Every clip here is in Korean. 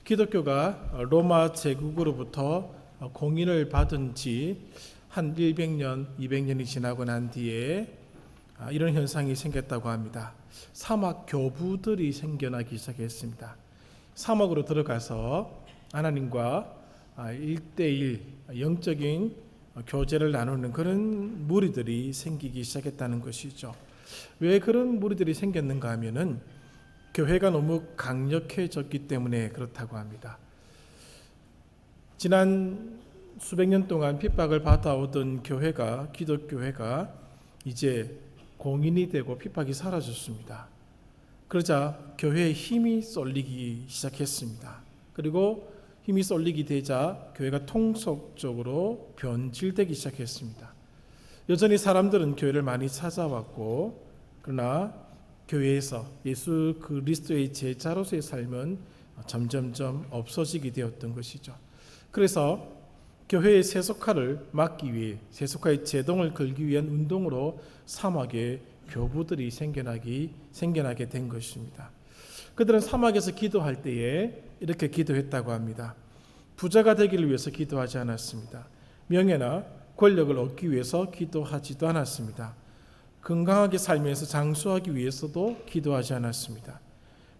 기독교가 로마 제국으로부터 공인을 받은 지 한 100년, 200년이 지나고 난 뒤에 이런 현상이 생겼다고 합니다. 사막 교부들이 생겨나기 시작했습니다. 사막으로 들어가서 하나님과 1대1 영적인 교제를 나누는 그런 무리들이 생기기 시작했다는 것이죠. 왜 그런 무리들이 생겼는가 하면은 교회가 너무 강력해졌기 때문에 그렇다고 합니다. 지난 수백 년 동안 핍박을 받아오던 교회가, 기독교회가 이제 공인이 되고 핍박이 사라졌습니다. 그러자 교회에 힘이 쏠리기 시작했습니다. 그리고 힘이 쏠리게 되자 교회가 통속적으로 변질되기 시작했습니다. 여전히 사람들은 교회를 많이 찾아왔고, 그러나 교회에서 예수 그리스도의 제자로서의 삶은 점점점 없어지게 되었던 것이죠. 그래서 교회의 세속화를 막기 위해, 세속화의 제동을 걸기 위한 운동으로 사막에 교부들이 생겨나게 된 것입니다. 그들은 사막에서 기도할 때에 이렇게 기도했다고 합니다. 부자가 되기를 위해서 기도하지 않았습니다. 명예나 권력을 얻기 위해서 기도하지도 않았습니다. 건강하게 살면서 장수하기 위해서도 기도하지 않았습니다.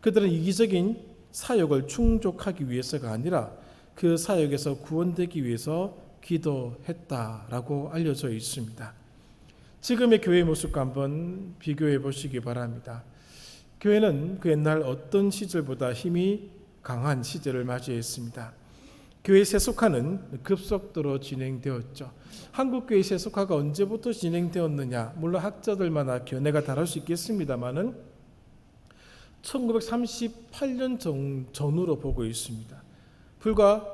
그들은 이기적인 사역을 충족하기 위해서가 아니라 그 사역에서 구원되기 위해서 기도했다라고 알려져 있습니다. 지금의 교회의 모습과 한번 비교해 보시기 바랍니다. 교회는 그 옛날 어떤 시절보다 힘이 강한 시절을 맞이했습니다. 교회 세속화는 급속도로 진행되었죠. 한국 교회 세속화가 언제부터 진행되었느냐, 물론 학자들마다 견해가 다를 수 있겠습니다만은 1938년 전후로 보고 있습니다. 불과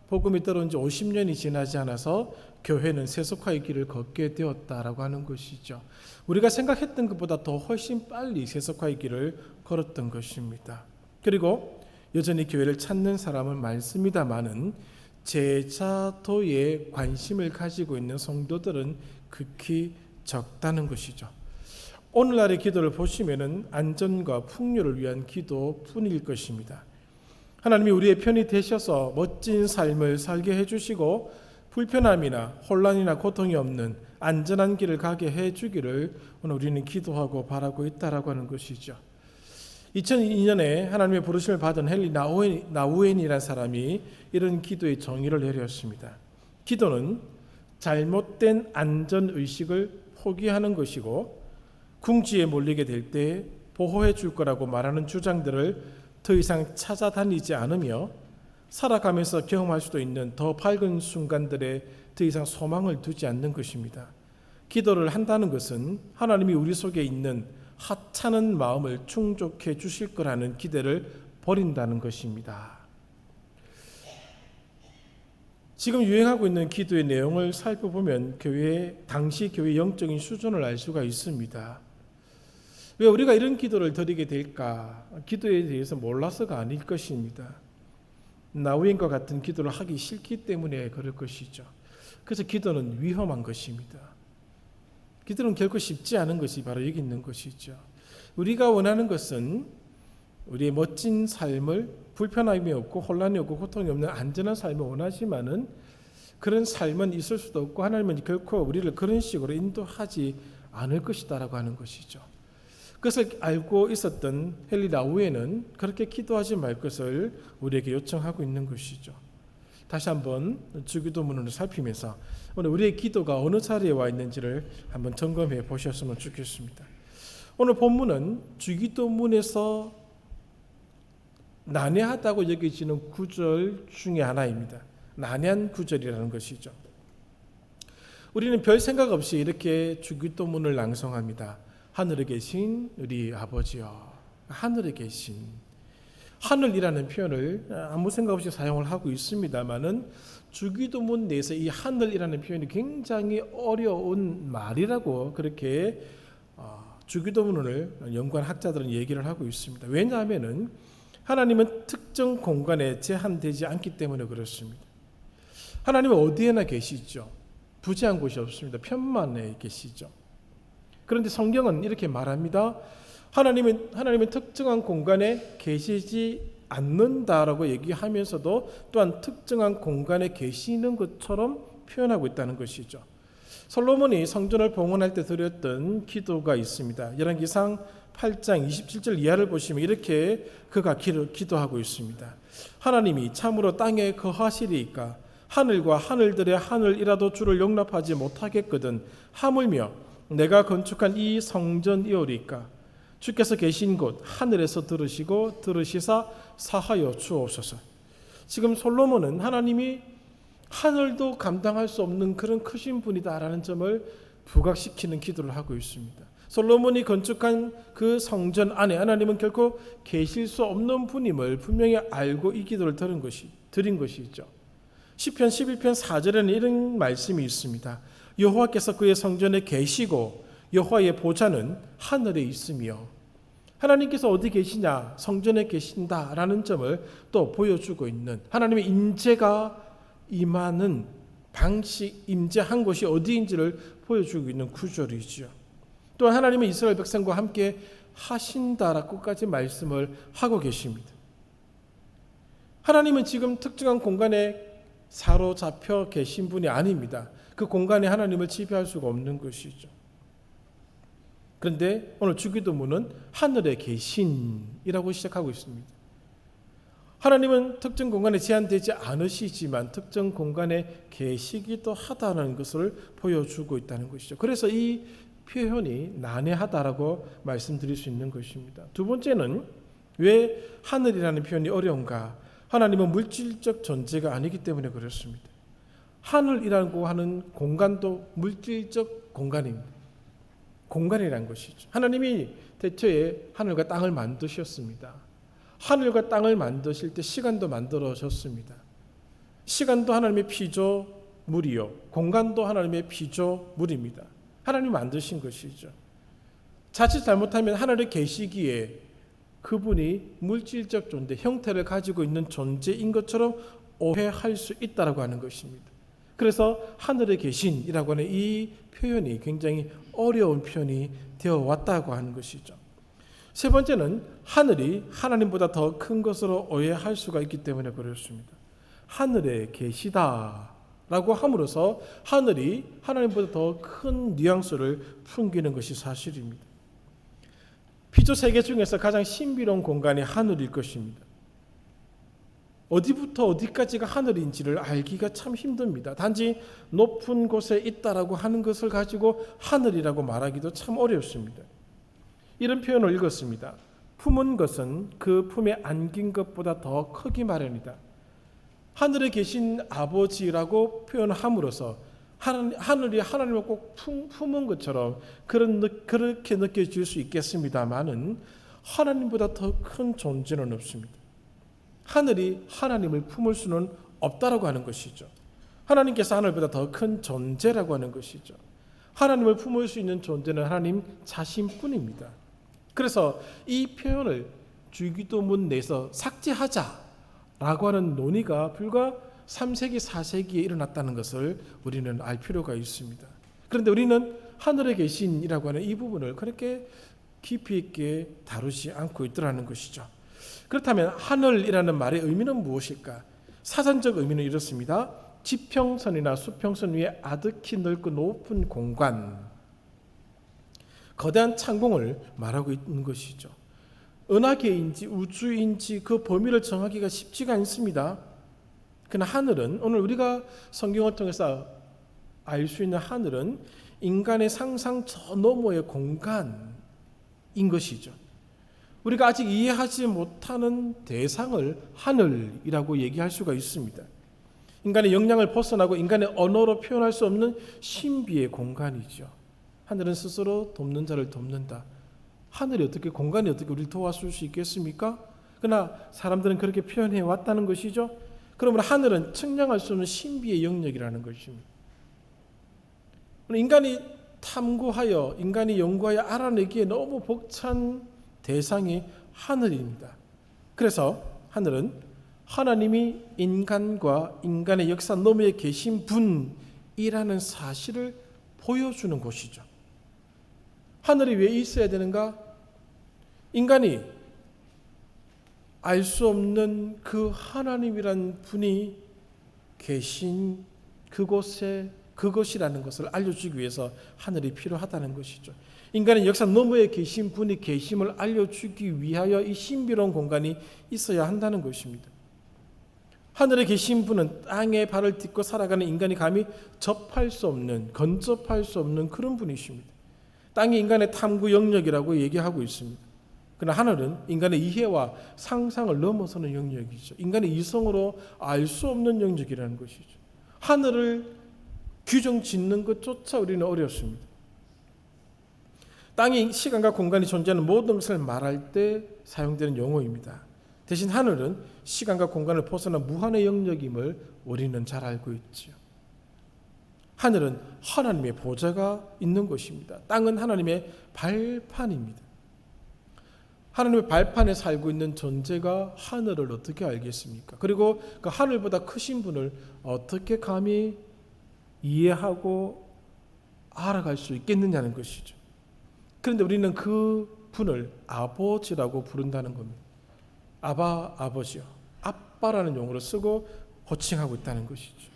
복음이 들어온 지 50년이 지나지 않아서 교회는 세속화의 길을 걷게 되었다라고 하는 것이죠. 우리가 생각했던 것보다 더 훨씬 빨리 세속화의 길을 걸었던 것입니다. 그리고 여전히 교회를 찾는 사람은 많습니다만은 제자도에 관심을 가지고 있는 성도들은 극히 적다는 것이죠. 오늘날의 기도를 보시면은 안전과 풍요를 위한 기도뿐일 것입니다. 하나님이 우리의 편이 되셔서 멋진 삶을 살게 해주시고 불편함이나 혼란이나 고통이 없는 안전한 길을 가게 해주기를 오늘 우리는 기도하고 바라고 있다라고 하는 것이죠. 2002년에 하나님의 부르심을 받은 헨리 나우엔이라는 사람이 이런 기도의 정의를 내렸습니다. 기도는 잘못된 안전의식을 포기하는 것이고, 궁지에 몰리게 될 때 보호해 줄 거라고 말하는 주장들을 더 이상 찾아다니지 않으며, 살아가면서 경험할 수도 있는 더 밝은 순간들에 더 이상 소망을 두지 않는 것입니다. 기도를 한다는 것은 하나님이 우리 속에 있는 하찮은 마음을 충족해 주실 거라는 기대를 버린다는 것입니다. 지금 유행하고 있는 기도의 내용을 살펴보면 당시 교회 영적인 수준을 알 수가 있습니다. 왜 우리가 이런 기도를 드리게 될까? 기도에 대해서 몰라서가 아닐 것입니다. 나우엔과 같은 기도를 하기 싫기 때문에 그럴 것이죠. 그래서 기도는 위험한 것입니다. 기도는 결코 쉽지 않은 것이 바로 여기 있는 것이죠. 우리가 원하는 것은 우리의 멋진 삶을, 불편함이 없고 혼란이 없고 고통이 없는 안전한 삶을 원하지만은 그런 삶은 있을 수도 없고 하나님은 결코 우리를 그런 식으로 인도하지 않을 것이다라고 하는 것이죠. 그것을 알고 있었던 헨리 나우엔은 그렇게 기도하지 말 것을 우리에게 요청하고 있는 것이죠. 다시 한번 주기도문을 살피면서 오늘 우리의 기도가 어느 자리에 와 있는지를 한번 점검해 보셨으면 좋겠습니다. 오늘 본문은 주기도문에서 난해하다고 여겨지는 구절 중에 하나입니다. 난해한 구절이라는 것이죠. 우리는 별 생각 없이 이렇게 주기도문을 낭송합니다. 하늘에 계신 우리 아버지여. 하늘에 계신. 하늘이라는 표현을 아무 생각 없이 사용을 하고 있습니다만은 주기도문 내에서 이 하늘이라는 표현이 굉장히 어려운 말이라고 그렇게 주기도문을 연구한 학자들은 얘기를 하고 있습니다. 왜냐하면은 하나님은 특정 공간에 제한되지 않기 때문에 그렇습니다. 하나님은 어디에나 계시죠. 부재한 곳이 없습니다. 편만에 계시죠. 그런데 성경은 이렇게 말합니다. 하나님은 특정한 공간에 계시지 않는다라고 얘기하면서도 또한 특정한 공간에 계시는 것처럼 표현하고 있다는 것이죠. 솔로몬이 성전을 봉헌할 때 드렸던 기도가 있습니다. 열왕기상 8장 27절 이하를 보시면 이렇게 그가 기도하고 있습니다. 하나님이 참으로 땅에 거하시리이까 하늘과 하늘들의 하늘이라도 주를 용납하지 못하겠거든 하물며 내가 건축한 이 성전이오리까 주께서 계신 곳 하늘에서 들으시고 들으시사 사하여 주옵소서. 지금 솔로몬은 하나님이 하늘도 감당할 수 없는 그런 크신 분이다라는 점을 부각시키는 기도를 하고 있습니다. 솔로몬이 건축한 그 성전 안에 하나님은 결코 계실 수 없는 분임을 분명히 알고 이 기도를 드린 것이죠. 시편 11편 4절에는 이런 말씀이 있습니다. 여호와께서 그의 성전에 계시고 여호와의 보좌는 하늘에 있으며, 하나님께서 어디 계시냐? 성전에 계신다라는 점을 또 보여주고 있는, 하나님의 임재가 임하는 방식, 임재한 곳이 어디인지를 보여주고 있는 구절이지요. 또한 하나님은 이스라엘 백성과 함께 하신다라고까지 말씀을 하고 계십니다. 하나님은 지금 특정한 공간에 사로잡혀 계신 분이 아닙니다. 그 공간에 하나님을 지배할 수가 없는 것이죠. 그런데 오늘 주기도문은 하늘에 계신이라고 시작하고 있습니다. 하나님은 특정 공간에 제한되지 않으시지만 특정 공간에 계시기도 하다는 것을 보여주고 있다는 것이죠. 그래서 이 표현이 난해하다라고 말씀드릴 수 있는 것입니다. 두 번째는 왜 하늘이라는 표현이 어려운가? 하나님은 물질적 존재가 아니기 때문에 그렇습니다. 하늘이라고 하는 공간도 물질적 공간입니다. 공간이라는 것이죠. 하나님이 대초에 하늘과 땅을 만드셨습니다. 하늘과 땅을 만드실 때 시간도 만들어졌습니다. 시간도 하나님의 피조물이요, 공간도 하나님의 피조물입니다. 하나님이 만드신 것이죠. 자칫 잘못하면 하늘에 계시기에 그분이 물질적 존재, 형태를 가지고 있는 존재인 것처럼 오해할 수 있다고 하는 것입니다. 그래서 하늘에 계신이라고 하는 이 표현이 굉장히 어려운 표현이 되어 왔다고 하는 것이죠. 세 번째는 하늘이 하나님보다 더 큰 것으로 오해할 수가 있기 때문에 그렇습니다. 하늘에 계시다라고 함으로써 하늘이 하나님보다 더 큰 뉘앙스를 풍기는 것이 사실입니다. 피조 세계 중에서 가장 신비로운 공간이 하늘일 것입니다. 어디부터 어디까지가 하늘인지를 알기가 참 힘듭니다. 단지 높은 곳에 있다라고 하는 것을 가지고 하늘이라고 말하기도 참 어렵습니다. 이런 표현을 읽었습니다. 품은 것은 그 품에 안긴 것보다 더 크기 마련이다. 하늘에 계신 아버지라고 표현함으로써 하늘이 하나님을 꼭 품은 것처럼 그렇게 느껴질 수 있겠습니다만은 하나님보다 더 큰 존재는 없습니다. 하늘이 하나님을 품을 수는 없다라고 하는 것이죠. 하나님께서 하늘보다 더 큰 존재라고 하는 것이죠. 하나님을 품을 수 있는 존재는 하나님 자신뿐입니다. 그래서 이 표현을 주기도문 내에서 삭제하자라고 하는 논의가 불과 3세기, 4세기에 일어났다는 것을 우리는 알 필요가 있습니다. 그런데 우리는 하늘에 계신이라고 하는 이 부분을 그렇게 깊이 있게 다루지 않고 있더라는 것이죠. 그렇다면 하늘이라는 말의 의미는 무엇일까? 사전적 의미는 이렇습니다. 지평선이나 수평선 위에 아득히 넓고 높은 공간, 거대한 창공을 말하고 있는 것이죠. 은하계인지 우주인지 그 범위를 정하기가 쉽지가 않습니다. 그러나 하늘은, 오늘 우리가 성경을 통해서 알 수 있는 하늘은 인간의 상상 저 너머의 공간인 것이죠. 우리가 아직 이해하지 못하는 대상을 하늘이라고 얘기할 수가 있습니다. 인간의 역량을 벗어나고 인간의 언어로 표현할 수 없는 신비의 공간이죠. 하늘은 스스로 돕는 자를 돕는다. 하늘이 어떻게, 공간이 어떻게 우리를 도와줄 수 있겠습니까? 그러나 사람들은 그렇게 표현해 왔다는 것이죠. 그러므로 하늘은 측량할 수 없는 신비의 영역이라는 것입니다. 인간이 탐구하여, 인간이 연구하여 알아내기에 너무 벅찬 대상이 하늘입니다. 그래서 하늘은 하나님이 인간과 인간의 역사 너머에 계신 분이라는 사실을 보여주는 곳이죠. 하늘이 왜 있어야 되는가? 인간이 알 수 없는 그 하나님이란 분이 계신 그곳에 그것이라는 것을 알려주기 위해서 하늘이 필요하다는 것이죠. 인간의 역사 너머에 계신 분이 계심을 알려주기 위하여 이 신비로운 공간이 있어야 한다는 것입니다. 하늘에 계신 분은 땅에 발을 딛고 살아가는 인간이 감히 접할 수 없는, 건접할 수 없는 그런 분이십니다. 땅이 인간의 탐구 영역이라고 얘기하고 있습니다. 그러나 하늘은 인간의 이해와 상상을 넘어서는 영역이죠. 인간의 이성으로 알 수 없는 영역이라는 것이죠. 하늘을 규정 짓는 것조차 우리는 어렵습니다. 땅이 시간과 공간이 존재하는 모든 것을 말할 때 사용되는 용어입니다. 대신 하늘은 시간과 공간을 벗어난 무한의 영역임을 우리는 잘 알고 있죠. 하늘은 하나님의 보좌가 있는 곳입니다. 땅은 하나님의 발판입니다. 하나님의 발판에 살고 있는 존재가 하늘을 어떻게 알겠습니까? 그리고 그 하늘보다 크신 분을 어떻게 감히 이해하고 알아갈 수 있겠느냐는 것이죠. 그런데 우리는 그 분을 아버지라고 부른다는 겁니다. 아버지요. 아빠라는 용어로 쓰고 호칭하고 있다는 것이죠.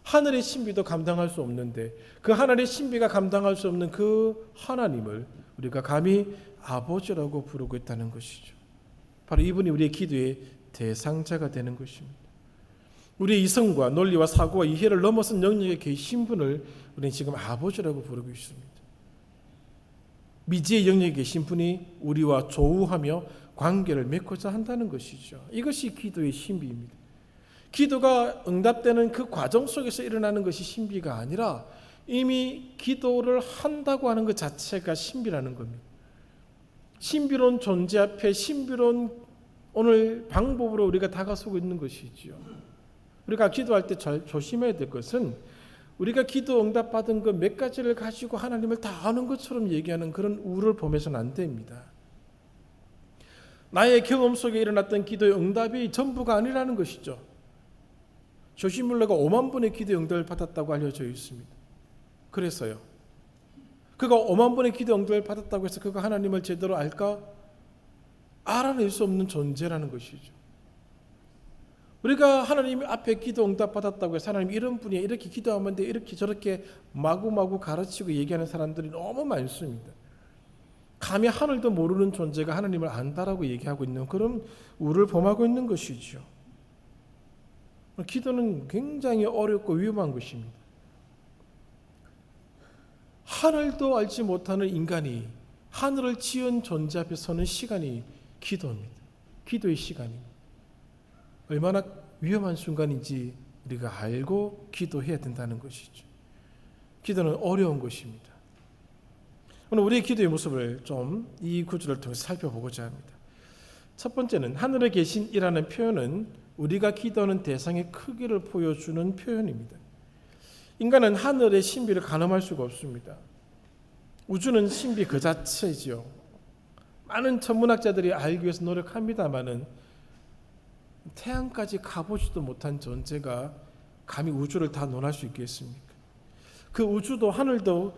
하늘의 신비도 감당할 수 없는데 그 하늘의 신비가 감당할 수 없는 그 하나님을 우리가 감히 아버지라고 부르고 있다는 것이죠. 바로 이분이 우리의 기도의 대상자가 되는 것입니다. 우리의 이성과 논리와 사고와 이해를 넘어선 영역에 계신 분을 우리는 지금 아버지라고 부르고 있습니다. 미지의 영역에 계신 분이 우리와 조우하며 관계를 맺고자 한다는 것이죠. 이것이 기도의 신비입니다. 기도가 응답되는 그 과정 속에서 일어나는 것이 신비가 아니라 이미 기도를 한다고 하는 것 자체가 신비라는 겁니다. 신비로운 존재 앞에 신비로운 오늘 방법으로 우리가 다가서고 있는 것이지요. 우리가 기도할 때 잘 조심해야 될 것은 우리가 기도 응답받은 그 몇 가지를 가지고 하나님을 다 아는 것처럼 얘기하는 그런 우를 보면서는 안 됩니다. 나의 경험 속에 일어났던 기도의 응답이 전부가 아니라는 것이죠. 조시 뮬러가 5만 번의 기도의 응답을 받았다고 알려져 있습니다. 그래서요. 그가 5만 번의 기도 응답을 받았다고 해서 그가 하나님을 제대로 알까? 알아낼 수 없는 존재라는 것이죠. 우리가 하나님 앞에 기도 응답 받았다고 해서 하나님 이런 분이야 이렇게 기도하면 돼 이렇게 저렇게 마구마구 가르치고 얘기하는 사람들이 너무 많습니다. 감히 하늘도 모르는 존재가 하나님을 안다라고 얘기하고 있는 그런 우를 범하고 있는 것이죠. 기도는 굉장히 어렵고 위험한 것입니다. 하늘도 알지 못하는 인간이 하늘을 지은 존재 앞에 서는 시간이 기도입니다. 기도의 시간입니다. 얼마나 위험한 순간인지 우리가 알고 기도해야 된다는 것이죠. 기도는 어려운 것입니다. 오늘 우리의 기도의 모습을 좀 이 구절을 통해 살펴보고자 합니다. 첫 번째는 하늘에 계신이라는 표현은 우리가 기도하는 대상의 크기를 보여주는 표현입니다. 인간은 하늘의 신비를 가늠할 수가 없습니다. 우주는 신비 그 자체지요. 많은 천문학자들이 알기 위해서 노력합니다마는 태양까지 가보지도 못한 존재가 감히 우주를 다 논할 수 있겠습니까? 그 우주도 하늘도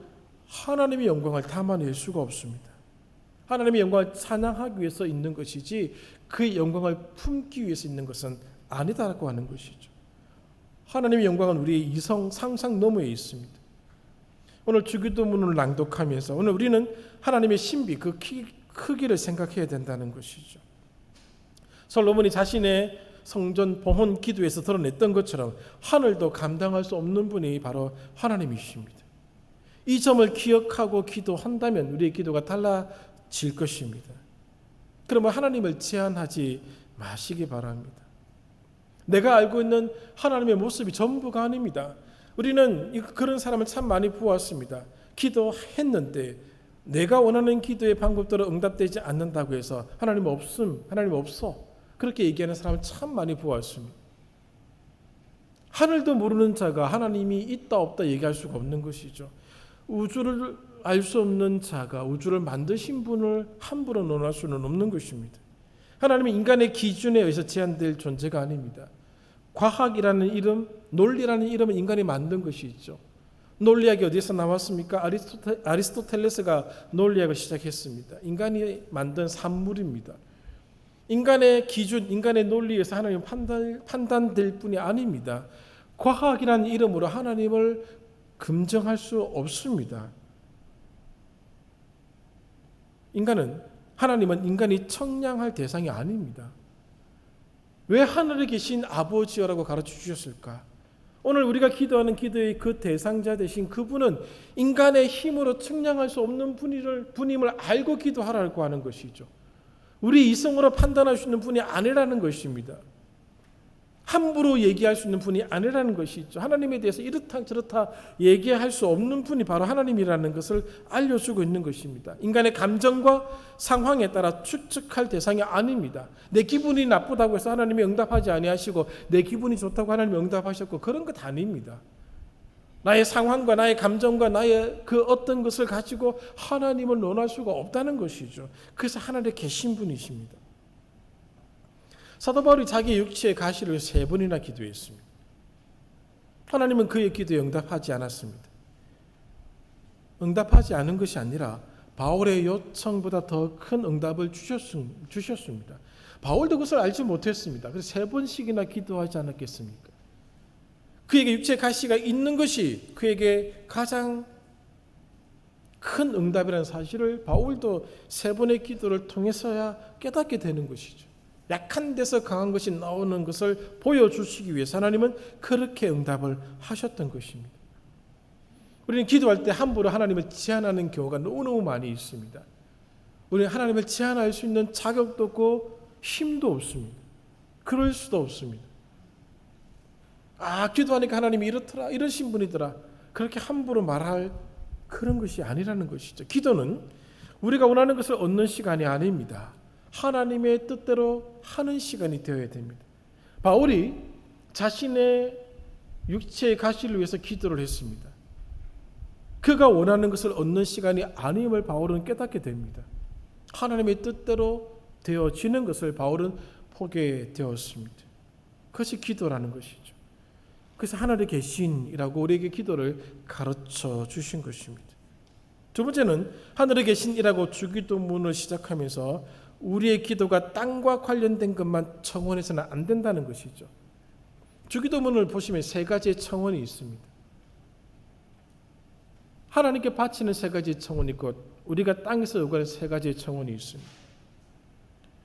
하나님의 영광을 담아낼 수가 없습니다. 하나님의 영광을 찬양하기 위해서 있는 것이지 그 영광을 품기 위해서 있는 것은 아니다라고 하는 것이죠. 하나님의 영광은 우리의 이성 상상 너머에 있습니다. 오늘 주기도문을 낭독하면서 오늘 우리는 하나님의 신비 그 크기를 생각해야 된다는 것이죠. 솔로몬이 자신의 성전 봉헌 기도에서 드러냈던 것처럼 하늘도 감당할 수 없는 분이 바로 하나님이십니다. 이 점을 기억하고 기도한다면 우리의 기도가 달라질 것입니다. 그러면 하나님을 제한하지 마시기 바랍니다. 내가 알고 있는 하나님의 모습이 전부가 아닙니다. 우리는 그런 사람을 참 많이 보았습니다. 기도했는데 내가 원하는 기도의 방법대로 응답되지 않는다고 해서 하나님 없어 그렇게 얘기하는 사람을 참 많이 보았습니다. 하늘도 모르는 자가 하나님이 있다 없다 얘기할 수가 없는 것이죠. 우주를 알 수 없는 자가 우주를 만드신 분을 함부로 논할 수는 없는 것입니다. 하나님은 인간의 기준에 의해서 제한될 존재가 아닙니다. 과학이라는 이름, 논리라는 이름은 인간이 만든 것이죠. 논리학이 어디서 나왔습니까? 아리스토텔레스가 논리학을 시작했습니다. 인간이 만든 산물입니다. 인간의 기준, 인간의 논리에서 하나님 판단될 뿐이 아닙니다. 과학이라는 이름으로 하나님을 검증할 수 없습니다. 하나님은 인간이 청량할 대상이 아닙니다. 왜 하늘에 계신 아버지여라고 가르쳐 주셨을까? 오늘 우리가 기도하는 기도의 그 대상자 되신 그분은 인간의 힘으로 측량할 수 없는 분임을 알고 기도하라고 하는 것이죠. 우리 이성으로 판단할 수 있는 분이 아니라는 것입니다. 함부로 얘기할 수 있는 분이 아니라는 것이죠. 하나님에 대해서 이렇다 저렇다 얘기할 수 없는 분이 바로 하나님이라는 것을 알려주고 있는 것입니다. 인간의 감정과 상황에 따라 추측할 대상이 아닙니다. 내 기분이 나쁘다고 해서 하나님이 응답하지 아니하시고 내 기분이 좋다고 하나님이 응답하셨고 그런 것 아닙니다. 나의 상황과 나의 감정과 나의 그 어떤 것을 가지고 하나님을 논할 수가 없다는 것이죠. 그래서 하늘에 계신 분이십니다. 사도 바울이 자기 육체의 가시를 3번이나 기도했습니다. 하나님은 그의 기도에 응답하지 않았습니다. 응답하지 않은 것이 아니라 바울의 요청보다 더 큰 응답을 주셨습니다. 바울도 그것을 알지 못했습니다. 그래서 3번씩이나 기도하지 않았겠습니까? 그에게 육체의 가시가 있는 것이 그에게 가장 큰 응답이라는 사실을 바울도 3번의 기도를 통해서야 깨닫게 되는 것이죠. 약한 데서 강한 것이 나오는 것을 보여주시기 위해서 하나님은 그렇게 응답을 하셨던 것입니다. 우리는 기도할 때 함부로 하나님을 제한하는 경우가 너무너무 많이 있습니다. 우리는 하나님을 제한할 수 있는 자격도 없고 힘도 없습니다. 그럴 수도 없습니다. 기도하니까 하나님이 이렇더라, 이러신 분이더라, 그렇게 함부로 말할 그런 것이 아니라는 것이죠. 기도는 우리가 원하는 것을 얻는 시간이 아닙니다. 하나님의 뜻대로 하는 시간이 되어야 됩니다. 바울이 자신의 육체의 가시를 위해서 기도를 했습니다. 그가 원하는 것을 얻는 시간이 아님을 바울은 깨닫게 됩니다. 하나님의 뜻대로 되어지는 것을 바울은 보게 되었습니다. 그것이 기도라는 것이죠. 그래서 하늘에 계신이라고 우리에게 기도를 가르쳐 주신 것입니다. 두 번째는 하늘에 계신이라고 주기도문을 시작하면서 우리의 기도가 땅과 관련된 것만 청원해서는 안 된다는 것이죠. 주기도문을 보시면 3가지의 청원이 있습니다. 하나님께 바치는 3가지의 청원이 있고 우리가 땅에서 요구하는 3가지의 청원이 있습니다.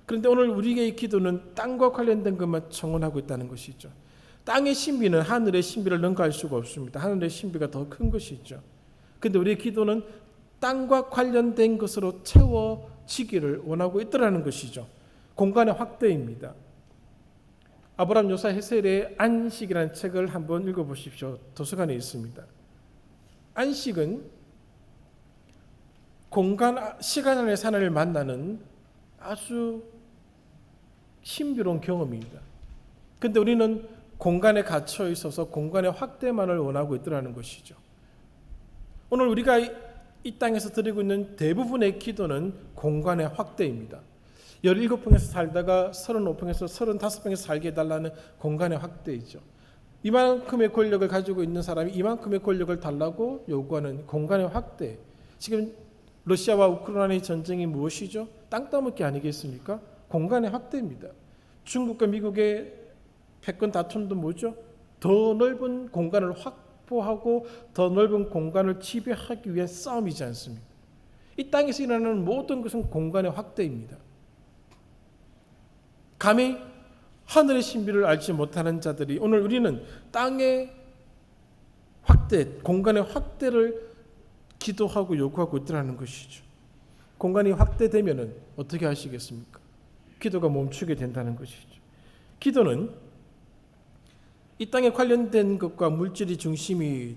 그런데 오늘 우리의 기도는 땅과 관련된 것만 청원하고 있다는 것이죠. 땅의 신비는 하늘의 신비를 능가할 수가 없습니다. 하늘의 신비가 더 큰 것이죠. 그런데 우리의 기도는 땅과 관련된 것으로 채워지기를 원하고 있더라는 것이죠. 공간의 확대입니다. 아브라함 요사 헤셀의 안식이라는 책을 한번 읽어보십시오. 도서관에 있습니다. 안식은 시간 안에서 하나님을 만나는 아주 신비로운 경험입니다. 그런데 우리는 공간에 갇혀 있어서 공간의 확대만을 원하고 있더라는 것이죠. 오늘 우리가 이 땅에서 드리고 있는 대부분의 기도는 공간의 확대입니다. 17평에서 살다가 35평에서 35평에서 살게 해달라는 공간의 확대이죠. 이만큼의 권력을 가지고 있는 사람이 이만큼의 권력을 달라고 요구하는 공간의 확대. 지금 러시아와 우크라이나의 전쟁이 무엇이죠? 땅 따먹기 아니겠습니까? 공간의 확대입니다. 중국과 미국의 패권 다툼도 뭐죠? 더 넓은 공간을 확보하고 더 넓은 공간을 지배하기 위한 싸움이지 않습니까? 이 땅에서 일어나는 모든 것은 공간의 확대입니다. 감히 하늘의 신비를 알지 못하는 자들이 오늘 우리는 땅의 확대, 공간의 확대를 기도하고 요구하고 있더라는 것이죠. 공간이 확대되면 어떻게 하시겠습니까? 기도가 멈추게 된다는 것이죠. 기도는 이 땅에 관련된 것과 물질이 중심이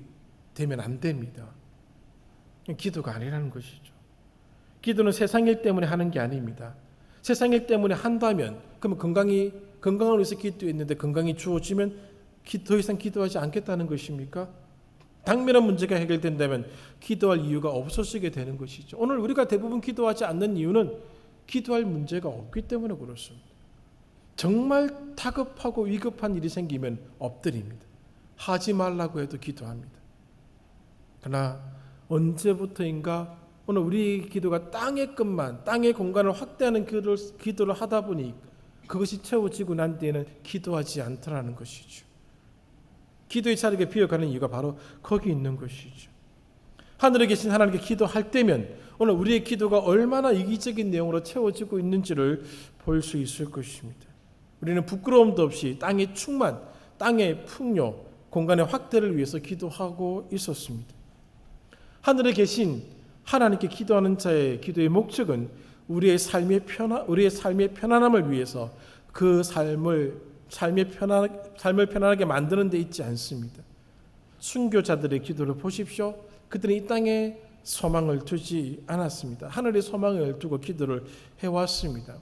되면 안 됩니다. 기도가 아니라는 것이죠. 기도는 세상 일 때문에 하는 게 아닙니다. 세상 일 때문에 한다면 그러면 건강을 위해서 기도했는데 건강이 주어지면 더 이상 기도하지 않겠다는 것입니까? 당면한 문제가 해결된다면 기도할 이유가 없어지게 되는 것이죠. 오늘 우리가 대부분 기도하지 않는 이유는 기도할 문제가 없기 때문에 그렇습니다. 정말 다급하고 위급한 일이 생기면 엎드립니다. 하지 말라고 해도 기도합니다. 그러나 언제부터인가 오늘 우리 기도가 땅의 것만, 땅의 공간을 확대하는 기도를 하다 보니 그것이 채워지고 난 뒤에는 기도하지 않더라는 것이죠. 기도의 자리가 비어가는 이유가 바로 거기 있는 것이죠. 하늘에 계신 하나님께 기도할 때면 오늘 우리의 기도가 얼마나 이기적인 내용으로 채워지고 있는지를 볼 수 있을 것입니다. 우리는 부끄러움도 없이 땅의 충만, 땅의 풍요, 공간의 확대를 위해서 기도하고 있었습니다. 하늘에 계신 하나님께 기도하는 자의 기도의 목적은 우리의 삶의 편안함을 위해서 그 삶을 편안하게 만드는 데 있지 않습니다. 순교자들의 기도를 보십시오. 그들은 이 땅에 소망을 두지 않았습니다. 하늘에 소망을 두고 기도를 해왔습니다.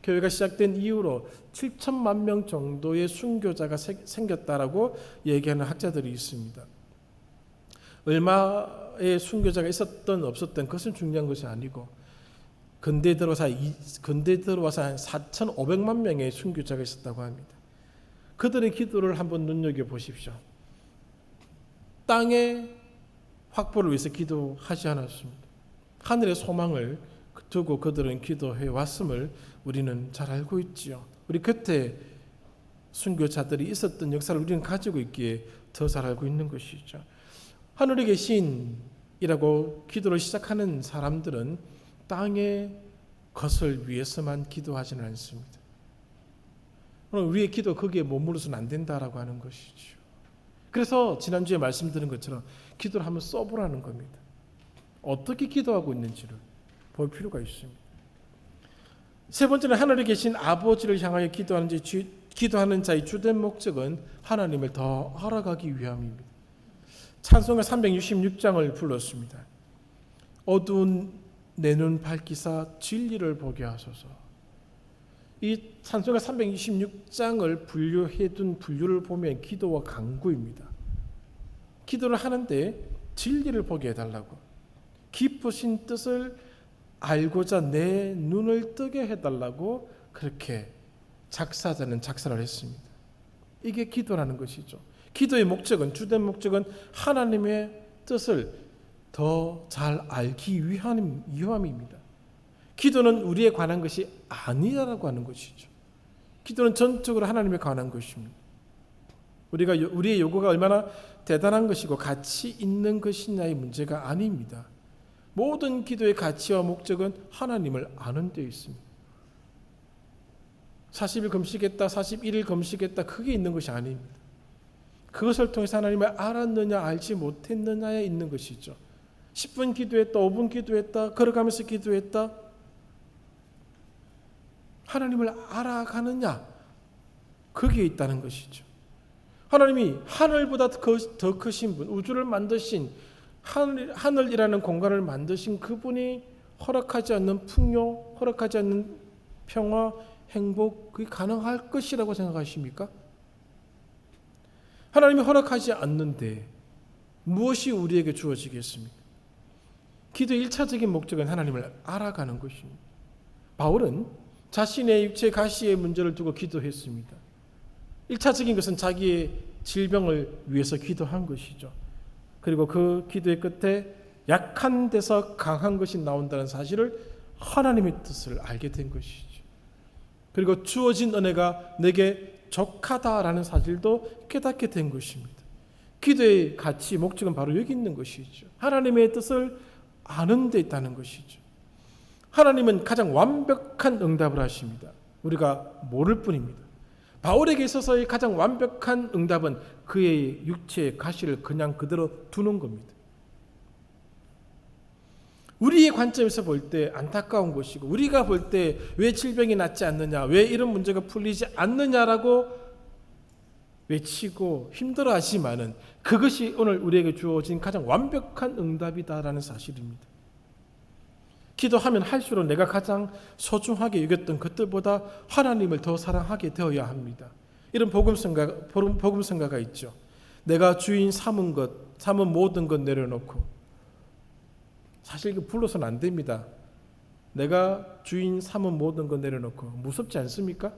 교회가 시작된 이후로 7천만 명 정도의 순교자가 생겼다라고 얘기하는 학자들이 있습니다. 얼마의 순교자가 있었든 없었든 그것은 중요한 것이 아니고 근대에 들어와서 한 4,500만 명의 순교자가 있었다고 합니다. 그들의 기도를 한번 눈여겨보십시오. 땅의 확보를 위해서 기도하지 않았습니다. 하늘의 소망을 두고 그들은 기도해 왔음을 우리는 잘 알고 있지요. 우리 곁에 순교자들이 있었던 역사를 우리는 가지고 있기에 더 잘 알고 있는 것이죠. 하늘에 계신이라고 기도를 시작하는 사람들은 땅의 것을 위해서만 기도하지는 않습니다. 우리의 기도 거기에 머무르서는 안 된다라고 하는 것이죠. 그래서 지난주에 말씀드린 것처럼 기도를 한번 써보라는 겁니다. 어떻게 기도하고 있는지를 볼 필요가 있습니다. 세 번째는 하늘에 계신 아버지를 향하여 기도하는 자의 주된 목적은 하나님을 더 알아가기 위함입니다. 찬송가 366장을 불렀습니다. 어두운 내 눈 밝히사 진리를 보게 하소서. 이 찬송가 366장을 분류해둔 분류를 보면 기도와 간구입니다. 기도를 하는데 진리를 보게 해달라고, 깊으신 뜻을 알고자 내 눈을 뜨게 해달라고 그렇게 작사자는 작사를 했습니다. 이게 기도라는 것이죠. 기도의 목적은, 주된 목적은 하나님의 뜻을 더 잘 알기 위함입니다. 기도는 우리에 관한 것이 아니라고 하는 것이죠. 기도는 전적으로 하나님에 관한 것입니다. 우리의 요구가 얼마나 대단한 것이고 가치 있는 것이냐의 문제가 아닙니다. 모든 기도의 가치와 목적은 하나님을 아는 데 있습니다. 40일 금식했다, 41일 금식했다, 그게 있는 것이 아닙니다. 그것을 통해서 하나님을 알았느냐 알지 못했느냐에 있는 것이죠. 10분 기도했다, 5분 기도했다, 걸어가면서 기도했다, 하나님을 알아가느냐, 거기에 있다는 것이죠. 하나님이 하늘보다 더 크신 분, 우주를 만드신 하늘이라는 공간을 만드신 그분이 허락하지 않는 풍요, 허락하지 않는 평화, 행복, 그게 가능할 것이라고 생각하십니까? 하나님이 허락하지 않는데 무엇이 우리에게 주어지겠습니까? 기도의 1차적인 목적은 하나님을 알아가는 것입니다. 바울은 자신의 육체 가시의 문제를 두고 기도했습니다. 1차적인 것은 자기의 질병을 위해서 기도한 것이죠. 그리고 그 기도의 끝에 약한 데서 강한 것이 나온다는 사실을, 하나님의 뜻을 알게 된 것이죠. 그리고 주어진 은혜가 내게 족하다라는 사실도 깨닫게 된 것입니다. 기도의 가치, 목적은 바로 여기 있는 것이죠. 하나님의 뜻을 아는 데 있다는 것이죠. 하나님은 가장 완벽한 응답을 하십니다. 우리가 모를 뿐입니다. 바울에게 있어서의 가장 완벽한 응답은 그의 육체의 가시를 그냥 그대로 두는 겁니다. 우리의 관점에서 볼 때 안타까운 것이고, 우리가 볼 때 왜 질병이 낫지 않느냐, 왜 이런 문제가 풀리지 않느냐라고 외치고 힘들어하지만은 그것이 오늘 우리에게 주어진 가장 완벽한 응답이다라는 사실입니다. 기도하면 할수록 내가 가장 소중하게 여겼던 것들보다 하나님을 더 사랑하게 되어야 합니다. 이런 복음성가가 있죠. 내가 주인 삼은 모든 것 내려놓고, 사실 이거 불러서는 안 됩니다. 내가 주인 삼은 모든 것 내려놓고, 무섭지 않습니까?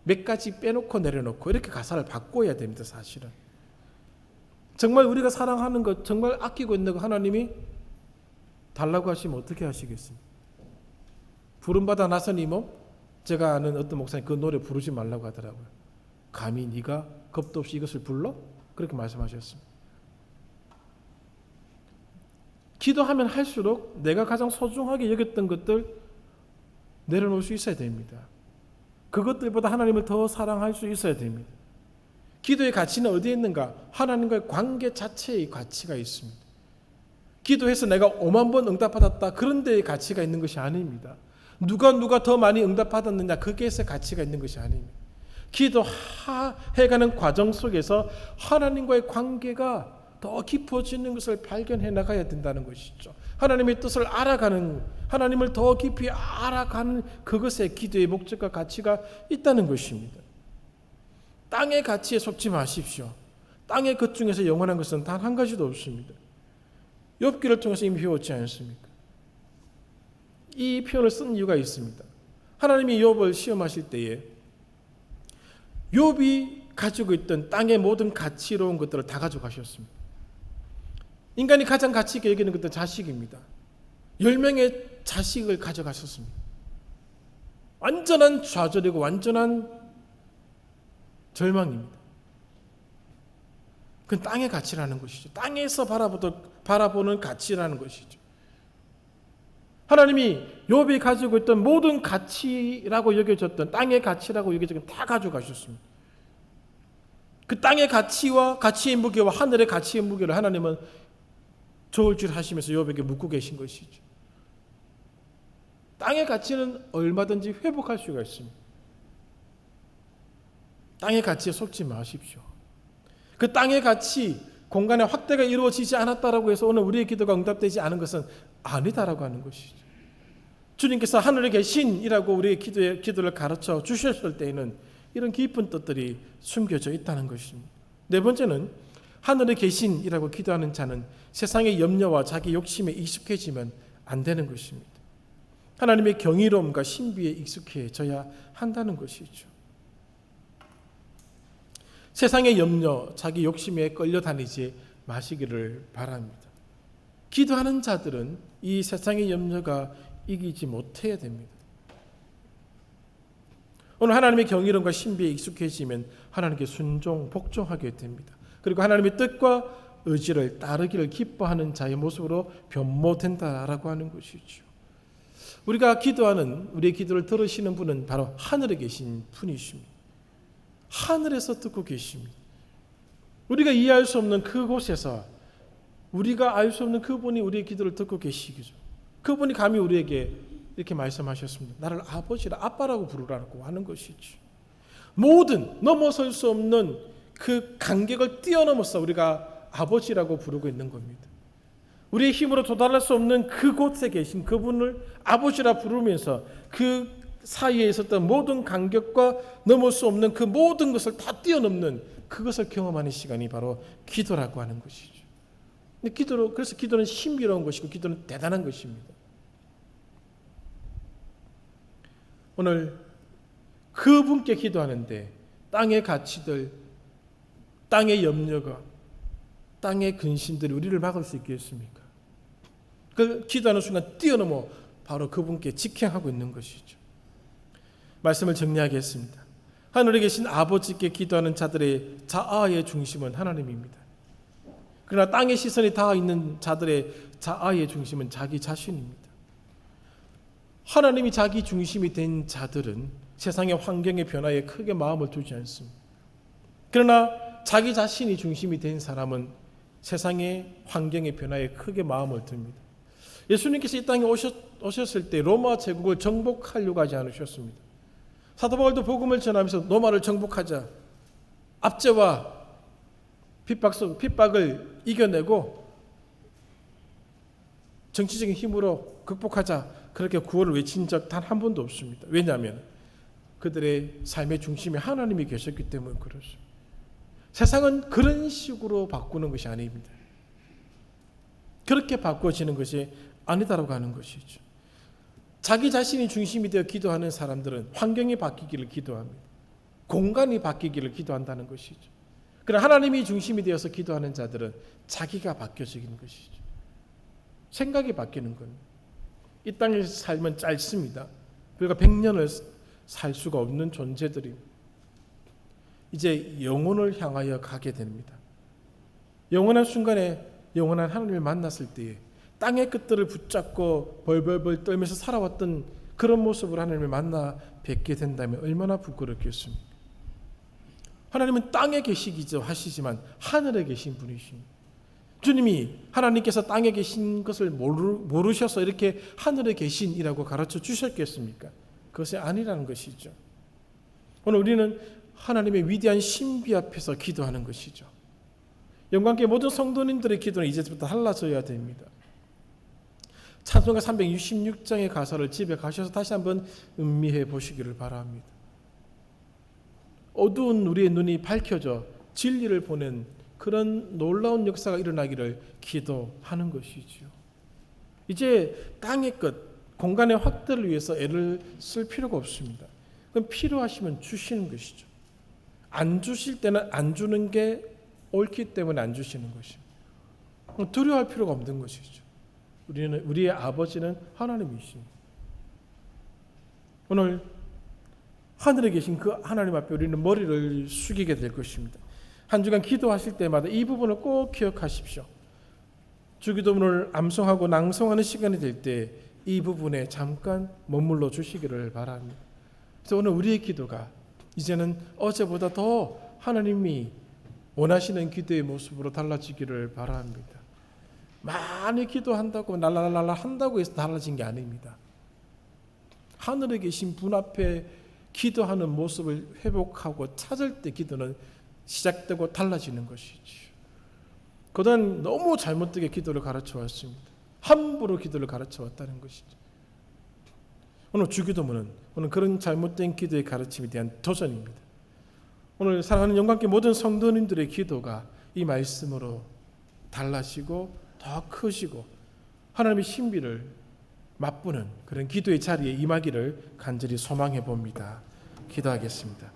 몇 가지 빼놓고 내려놓고 이렇게 가사를 바꿔야 됩니다. 사실은 정말 우리가 사랑하는 것, 정말 아끼고 있는 것 하나님이 달라고 하시면 어떻게 하시겠습니까? 부름받아 나선 이 몸, 제가 아는 어떤 목사님 그 노래 부르지 말라고 하더라고요. 감히 네가 겁도 없이 이것을 불러? 그렇게 말씀하셨습니다. 기도하면 할수록 내가 가장 소중하게 여겼던 것들 내려놓을 수 있어야 됩니다. 그것들보다 하나님을 더 사랑할 수 있어야 됩니다. 기도의 가치는 어디에 있는가? 하나님과의 관계 자체의 가치가 있습니다. 기도해서 내가 5만 번 응답받았다, 그런 데의 가치가 있는 것이 아닙니다. 누가 더 많이 응답받았느냐, 거기에서 가치가 있는 것이 아닙니다. 기도해가는 과정 속에서 하나님과의 관계가 더 깊어지는 것을 발견해 나가야 된다는 것이죠. 하나님의 뜻을 알아가는, 하나님을 더 깊이 알아가는 그것에 기도의 목적과 가치가 있다는 것입니다. 땅의 가치에 속지 마십시오. 땅의 것 중에서 영원한 것은 단 한 가지도 없습니다. 욥기를 통해서 이미 배웠지 않습니까? 이 표현을 쓴 이유가 있습니다. 하나님이 욥을 시험하실 때에 욥이 가지고 있던 땅의 모든 가치로운 것들을 다 가져가셨습니다. 인간이 가장 가치 있게 여기는 것도 자식입니다. 10명의 자식을 가져가셨습니다. 완전한 좌절이고 완전한 절망입니다. 그건 땅의 가치라는 것이죠. 땅에서 바라보는 가치라는 것이죠. 하나님이 욥이 가지고 있던 모든 가치라고 여겨졌던, 땅의 가치라고 여겨졌던 다 가져가셨습니다. 그 땅의 가치와 가치의 무게와 하늘의 가치의 무게를 하나님은 저울질하시면서 욥에게 묻고 계신 것이죠. 땅의 가치는 얼마든지 회복할 수가 있습니다. 땅의 가치에 속지 마십시오. 그 땅의 가치, 공간의 확대가 이루어지지 않았다라고 해서 오늘 우리의 기도가 응답되지 않은 것은 아니다라고 하는 것이죠. 주님께서 하늘에 계신이라고 우리의 기도를 가르쳐 주셨을 때에는 이런 깊은 뜻들이 숨겨져 있다는 것입니다. 네 번째는 하늘에 계신이라고 기도하는 자는 세상의 염려와 자기 욕심에 익숙해지면 안 되는 것입니다. 하나님의 경이로움과 신비에 익숙해져야 한다는 것이죠. 세상의 염려, 자기 욕심에 끌려다니지 마시기를 바랍니다. 기도하는 자들은 이 세상의 염려가 이기지 못해야 됩니다. 오늘 하나님의 경이로움과 신비에 익숙해지면 하나님께 순종, 복종하게 됩니다. 그리고 하나님의 뜻과 의지를 따르기를 기뻐하는 자의 모습으로 변모된다라고 하는 것이죠. 우리가 기도하는, 우리의 기도를 들으시는 분은 바로 하늘에 계신 분이십니다. 하늘에서 듣고 계십니다. 우리가 이해할 수 없는 그곳에서 우리가 알 수 없는 그분이 우리의 기도를 듣고 계시기죠. 그분이 감히 우리에게 이렇게 말씀하셨습니다. 나를 아버지라, 아빠라고 부르라고 하는 것이죠. 모든 넘어설 수 없는 그 간격을 뛰어넘어서 우리가 아버지라고 부르고 있는 겁니다. 우리의 힘으로 도달할 수 없는 그곳에 계신 그분을 아버지라 부르면서 그 사이에 있었던 모든 간격과 넘을 수 없는 그 모든 것을 다 뛰어넘는 그것을 경험하는 시간이 바로 기도라고 하는 것이죠. 그래서 기도는 신비로운 것이고 기도는 대단한 것입니다. 오늘 그분께 기도하는데 땅의 가치들, 땅의 염려가, 땅의 근심들이 우리를 막을 수 있겠습니까? 그 기도하는 순간 뛰어넘어 바로 그분께 직행하고 있는 것이죠. 말씀을 정리하겠습니다. 하늘에 계신 아버지께 기도하는 자들의 자아의 중심은 하나님입니다. 그러나 땅의 시선이 닿아 있는 자들의 자아의 중심은 자기 자신입니다. 하나님이 자기 중심이 된 자들은 세상의 환경의 변화에 크게 마음을 두지 않습니다. 그러나 자기 자신이 중심이 된 사람은 세상의 환경의 변화에 크게 마음을 듭니다. 예수님께서 이 땅에 오셨을 때 로마 제국을 정복하려고 하지 않으셨습니다. 사도 바울도 복음을 전하면서 로마를 정복하자, 압제와 핍박을 이겨내고 정치적인 힘으로 극복하자, 그렇게 구호를 외친 적 단 한 번도 없습니다. 왜냐하면 그들의 삶의 중심에 하나님이 계셨기 때문에 그렇습니다. 세상은 그런 식으로 바꾸는 것이 아닙니다. 그렇게 바꿔지는 것이 아니다라고 하는 것이죠. 자기 자신이 중심이 되어 기도하는 사람들은 환경이 바뀌기를 기도합니다. 공간이 바뀌기를 기도한다는 것이죠. 그러나 하나님이 중심이 되어서 기도하는 자들은 자기가 바뀌어지는 것이죠. 생각이 바뀌는 겁니다. 이 땅의 삶은 짧습니다. 그러니까 100년을 살 수가 없는 존재들이 이제 영혼을 향하여 가게 됩니다. 영원한 순간에 영원한 하나님을 만났을 때에 땅의 끝들을 붙잡고 벌벌벌 떨면서 살아왔던 그런 모습으로 하나님을 만나 뵙게 된다면 얼마나 부끄럽겠습니까? 하나님은 땅에 계시기도 하시지만 하늘에 계신 분이십니다. 주님이 하나님께서 땅에 계신 것을 모르셔서 이렇게 하늘에 계신이라고 가르쳐 주셨겠습니까? 그것이 아니라는 것이죠. 오늘 우리는 하나님의 위대한 신비 앞에서 기도하는 것이죠. 영광께 모든 성도님들의 기도는 이제부터 달라져야 됩니다. 찬송가 366장의 가사를 집에 가셔서 다시 한번 음미해 보시기를 바랍니다. 어두운 우리의 눈이 밝혀져 진리를 보낸 그런 놀라운 역사가 일어나기를 기도하는 것이지요. 이제 땅의 끝, 공간의 확대를 위해서 애를 쓸 필요가 없습니다. 그럼 필요하시면 주시는 것이죠. 안 주실 때는 안 주는 게 옳기 때문에 안 주시는 것입니다. 두려워할 필요가 없는 것이죠. 우리의 아버지는 하나님이십니다. 오늘 하늘에 계신 그 하나님 앞에 우리는 머리를 숙이게 될 것입니다. 한 주간 기도하실 때마다 이 부분을 꼭 기억하십시오. 주기도문을 암송하고 낭송하는 시간이 될 때 이 부분에 잠깐 머물러 주시기를 바랍니다. 그래서 오늘 우리의 기도가 이제는 어제보다 더 하나님이 원하시는 기도의 모습으로 달라지기를 바랍니다. 많이 기도한다고 랄랄랄라 한다고 해서 달라진 게 아닙니다. 하늘에 계신 분 앞에 기도하는 모습을 회복하고 찾을 때 기도는 시작되고 달라지는 것이죠. 그동안 너무 잘못되게 기도를 가르쳐 왔습니다. 함부로 기도를 가르쳐 왔다는 것이죠. 오늘 주기도문은 오늘 그런 잘못된 기도의 가르침에 대한 도전입니다. 오늘 사랑하는 영광께 모든 성도님들의 기도가 이 말씀으로 달라지고 더 크시고 하나님의 신비를 맛보는 그런 기도의 자리에 임하기를 간절히 소망해 봅니다. 기도하겠습니다.